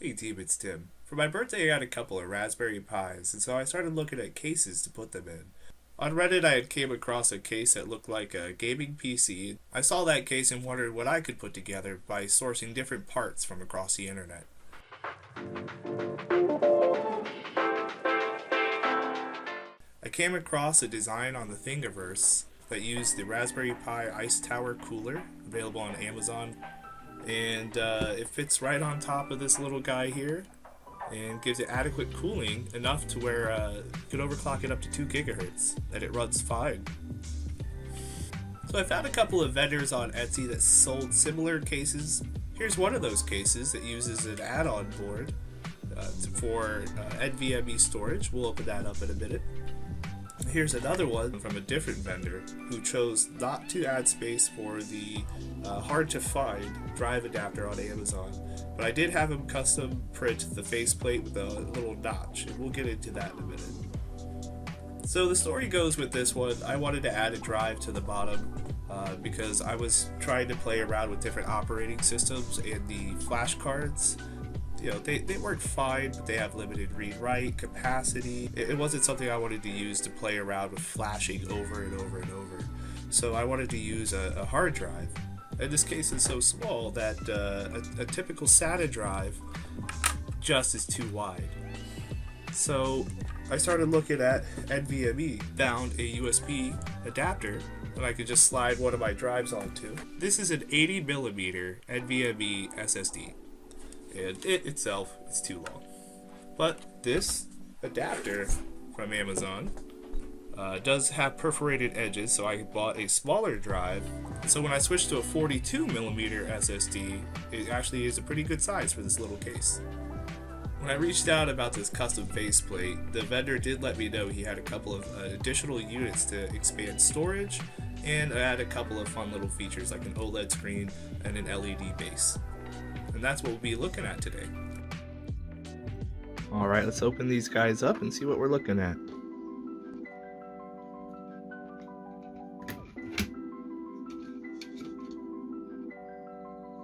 Hey team, it's Tim. For my birthday, I got a couple of Raspberry Pis, and so I started looking at cases to put them in. On Reddit, I had came across a case that looked like a gaming PC. I saw that case and wondered what I could put together by sourcing different parts from across the internet. I came across a design on the Thingiverse that used the Raspberry Pi Ice Tower cooler, available on Amazon, and it fits right on top of this little guy here and gives it adequate cooling enough to where you could overclock it up to 2 gigahertz and it runs fine. So I found a couple of vendors on Etsy that sold similar cases. Here's one of those cases that uses an add-on board for NVMe storage. We'll open that up in a minute. Here's another one from a different vendor who chose not to add space for the hard to find drive adapter on Amazon, but I did have him custom print the faceplate with a little notch, and we'll get into that in a minute. So the story goes with this one, I wanted to add a drive to the bottom because I was trying to play around with different operating systems, and the flash cards, you know, they work fine, but they have limited read-write capacity. It wasn't something I wanted to use to play around with flashing over and over and over. So I wanted to use a hard drive. In this case, it's so small that a typical SATA drive just is too wide. So I started looking at NVMe, found a USB adapter that I could just slide one of my drives onto. This is an 80mm NVMe SSD. And it itself is too long. But this adapter from Amazon does have perforated edges, so I bought a smaller drive. So when I switched to a 42mm SSD, it actually is a pretty good size for this little case. When I reached out about this custom faceplate, the vendor did let me know he had a couple of additional units to expand storage and add a couple of fun little features like an OLED screen and an LED base. And that's what we'll be looking at today. Alright, let's open these guys up and see what we're looking at.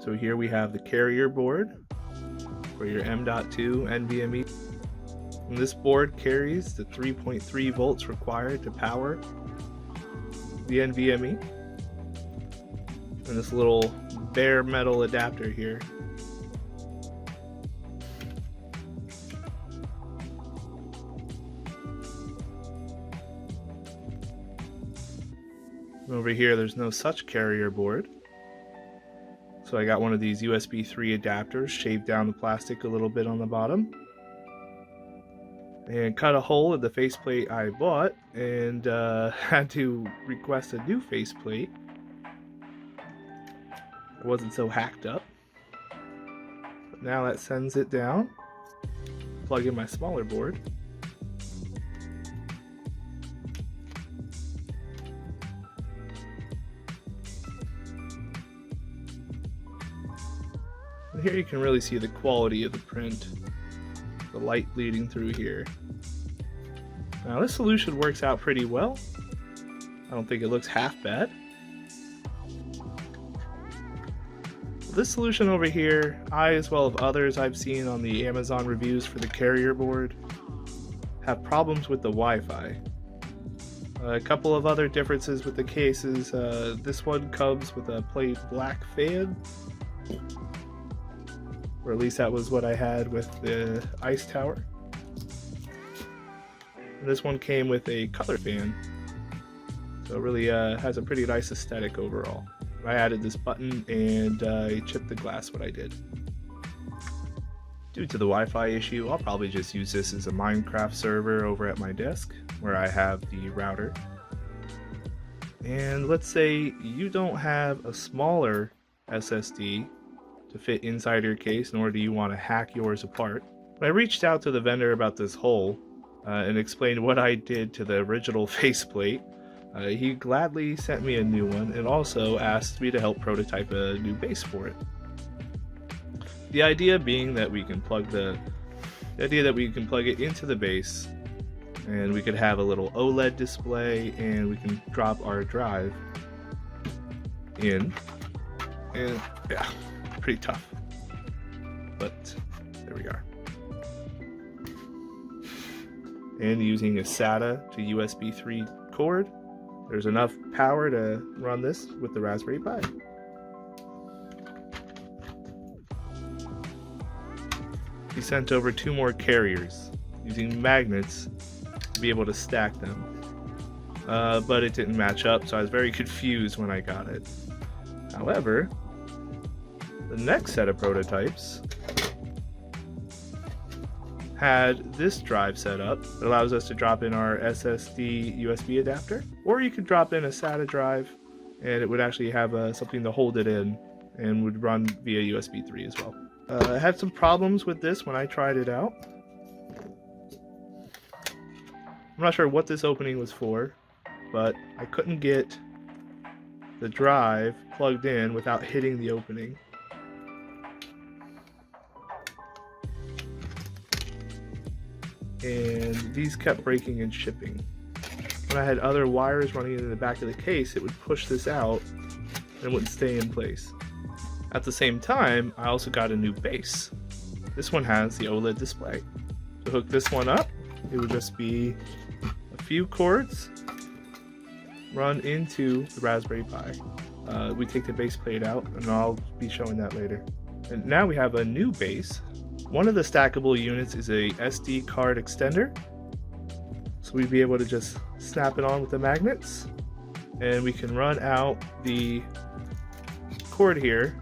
So here we have the carrier board for your M.2 NVMe. And this board carries the 3.3 volts required to power the NVMe. And this little bare metal adapter here. Over here, there's no such carrier board. So I got one of these USB 3 adapters, shaved down the plastic a little bit on the bottom, and cut a hole in the faceplate I bought, and had to request a new faceplate. It wasn't so hacked up. But now that sends it down. Plug in my smaller board. And here you can really see the quality of the print, the light bleeding through here. Now this solution works out pretty well. I don't think it looks half bad. This solution over here, I as well as others I've seen on the Amazon reviews for the carrier board, have problems with the Wi-Fi. A couple of other differences with the cases. This one comes with a plain black fan, or at least that was what I had with the Ice Tower. And this one came with a color fan, so it really has a pretty nice aesthetic overall. I added this button and I chipped the glass when I did. Due to the Wi-Fi issue, I'll probably just use this as a Minecraft server over at my desk, where I have the router. And let's say you don't have a smaller SSD to fit inside your case, nor do you want to hack yours apart. When I reached out to the vendor about this hole and explained what I did to the original faceplate, he gladly sent me a new one and also asked me to help prototype a new base for it. The idea being that we can plug it into the base, and we could have a little OLED display, and we can drop our drive in, and yeah, pretty tough. But There we are. And using a SATA to USB 3 cord, there's enough power to run this with the Raspberry Pi. He sent over 2 more carriers using magnets to be able to stack them. But it didn't match up, so I was very confused when I got it. However, the next set of prototypes had this drive set up. It allows us to drop in our SSD USB adapter, or you could drop in a SATA drive and it would actually have something to hold it in and would run via USB 3 as well. I had some problems with this when I tried it out. I'm not sure what this opening was for, but I couldn't get the drive plugged in without hitting the opening. And these kept breaking and shipping. When I had other wires running into the back of the case, it would push this out and wouldn't stay in place. At the same time, I also got a new base. This one has the OLED display. To hook this one up, it would just be a few cords run into the Raspberry Pi. We take the base plate out, and I'll be showing that later. And now we have a new base. One of the stackable units is a SD card extender. So we'd be able to just snap it on with the magnets, and we can run out the cord here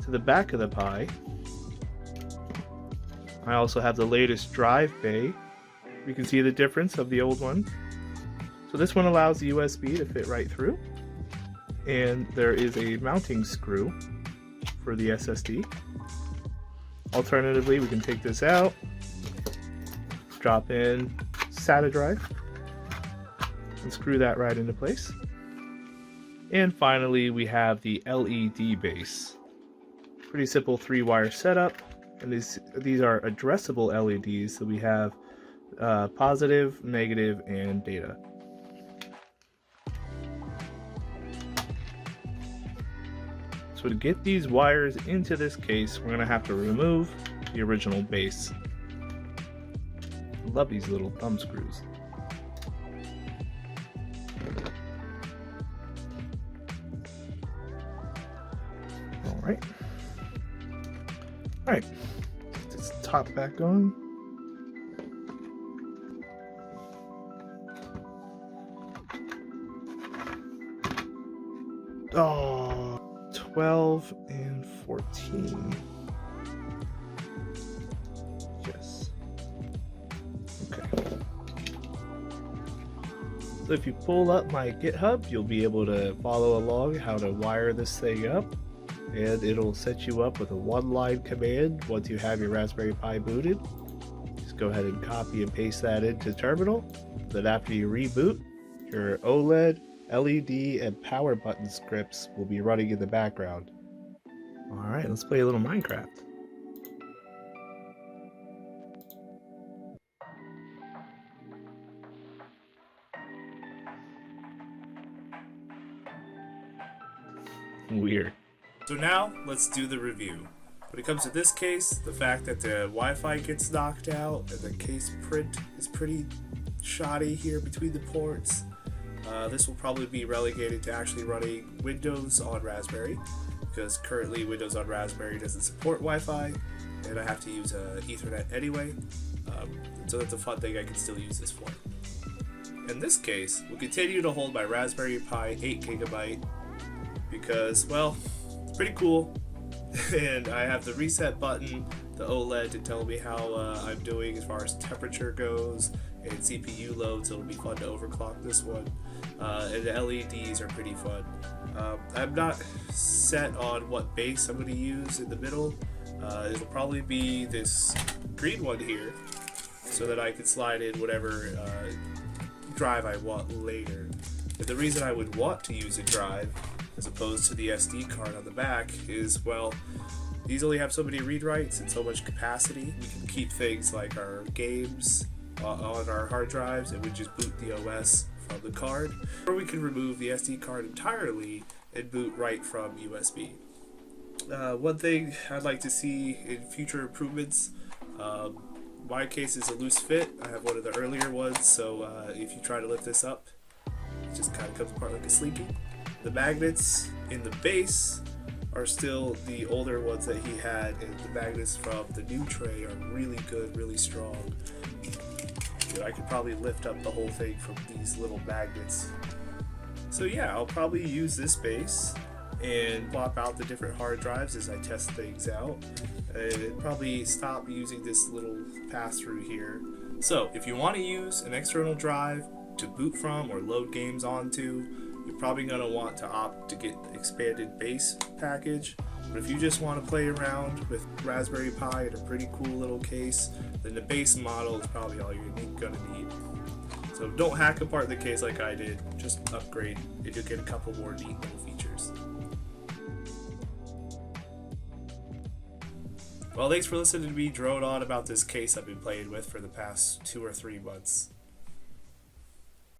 to the back of the Pi. I also have the latest drive bay. You can see the difference of the old one. So this one allows the USB to fit right through, and there is a mounting screw for the SSD. Alternatively, we can take this out, drop in SATA drive, and screw that right into place. And finally, we have the LED base. Pretty simple 3-wire setup, and these are addressable LEDs, so we have positive, negative, and data. So to get these wires into this case, we're going to have to remove the original base. I love these little thumb screws. Alright. Alright. Get this top back on. Oh, 12 and 14. Yes. Okay. So if you pull up my GitHub, you'll be able to follow along how to wire this thing up, and it'll set you up with a 1-line command once you have your Raspberry Pi booted. Just go ahead and copy and paste that into terminal. Then after you reboot, your OLED, LED, and power button scripts will be running in the background. Alright, let's play a little Minecraft. Weird. So now, let's do the review. When it comes to this case, the fact that the Wi-Fi gets knocked out and the case print is pretty shoddy here between the ports. This will probably be relegated to actually running Windows on Raspberry, because currently Windows on Raspberry doesn't support Wi-Fi, and I have to use Ethernet anyway, so that's a fun thing I can still use this for. In this case, we'll continue to hold my Raspberry Pi 8GB, because, well, it's pretty cool, and I have the reset button, the OLED to tell me how I'm doing as far as temperature goes, and CPU load, so it'll be fun to overclock this one. And the LEDs are pretty fun. I'm not set on what base I'm going to use in the middle. It'll probably be this green one here, so that I can slide in whatever drive I want later. And the reason I would want to use a drive as opposed to the SD card on the back is, well, these only have so many read writes and so much capacity. We can keep things like our games on our hard drives, and we just boot the OS from the card, or we can remove the SD card entirely and boot right from USB. One thing I'd like to see in future improvements My case is a loose fit. I have one of the earlier ones, so if you try to lift this up, it just kind of comes apart like a slinky. The magnets in the base are still the older ones that he had, and the magnets from the new tray are really good, really strong. You know, I could probably lift up the whole thing from these little magnets. So yeah, I'll probably use this base and swap out the different hard drives as I test things out, and probably stop using this little pass-through here. So if you want to use an external drive to boot from or load games onto, you're probably going to want to opt to get the expanded base package. But if you just want to play around with Raspberry Pi in a pretty cool little case, then the base model is probably all you're going to need. So don't hack apart the case like I did, just upgrade and you'll get a couple more neat little features. Well, thanks for listening to me drone on about this case I've been playing with for the past 2 or 3 months.